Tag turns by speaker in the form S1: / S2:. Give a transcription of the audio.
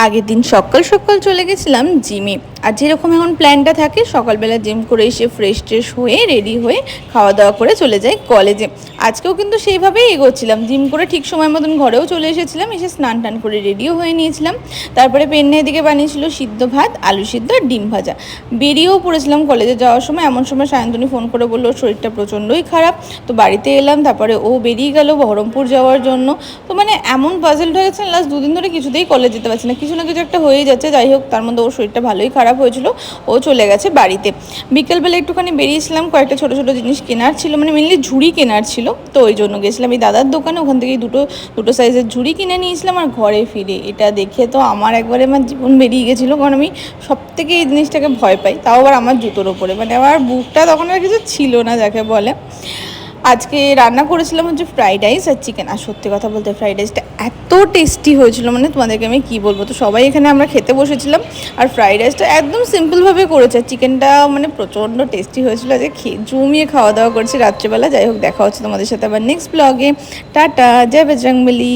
S1: আগের দিন সকাল সকাল চলে গেছিলাম জিমে। আর যেরকম এখন প্ল্যানটা থাকে সকালবেলা জিম করে এসে ফ্রেশ ট্রেশ হয়ে রেডি হয়ে খাওয়া দাওয়া করে চলে যাই কলেজে। আজকেও কিন্তু সেইভাবেই এগোচ্ছিলাম, জিম করে ঠিক সময় মতন ঘরেও চলে এসেছিলাম, এসে স্নান টান করে রেডিও হয়ে নিয়েছিলাম। তারপরে পেন্নে এদিকে বানিয়েছিল সিদ্ধ ভাত, আলু সিদ্ধ আর ডিম ভাজা। বেরিয়েও পড়েছিলাম কলেজে যাওয়ার সময়। এমন সময় সায়ন্তনী ফোন করে বললো শরীরটা প্রচণ্ডই খারাপ। তো বাড়িতে এলাম, তারপরে ও বেরিয়ে গেল বহরমপুর যাওয়ার জন্য। তো মানে এমন পাজেলড হয়ে গেছে, লাস্ট দুদিন ধরে কিছুতেই কলেজ যেতে পারছি না, কিছু না কিছু একটা হয়েই যাচ্ছে। যাই হোক, তার মধ্যে ওর শরীরটা ভালোই খারাপ হয়েছিল, ও চলে গেছে বাড়িতে। বিকেলবেলা একটুখানি বেরিয়েছিলাম, কয়েকটা ছোটো ছোটো জিনিস কেনার ছিল, মানে মেনলি ঝুড়ি কেনার ছিল। তো ওই জন্য গেছিলাম এই দাদার দোকানে, ওখান থেকে দুটো সাইজের ঝুড়ি কিনে নিয়েছিলাম। আর ঘরে ফিরে এটা দেখে তো আমার একবারে আমার জীবন বেরিয়ে গেছিলো, কারণ আমি সব থেকে এই জিনিসটাকে ভয় পাই, তাও আবার আমার জুতোর ওপরে। মানে আমার বুকটা তখন আর কিছু ছিল না যাকে বলে। আজকে রান্না করেছিলাম হচ্ছে ফ্রাইড রাইস আর চিকেন। আর সত্যি কথা বলতে ফ্রাইড রাইসটা এত টেস্টি হয়েছিল, মানে তোমাদেরকে আমি কী বলবো। তো সবাই এখানে আমরা খেতে বসেছিলাম, আর ফ্রাইড রাইসটা একদম সিম্পলভাবে করেছে, চিকেনটা মানে প্রচণ্ড টেস্টি হয়েছিল। আজকে জমিয়ে খাওয়া দাওয়া করছি রাত্রেবেলা। যাই হোক, দেখা হচ্ছে তোমাদের সাথে আবার নেক্সট ব্লগে। টাটা, জয় বজরংবলী।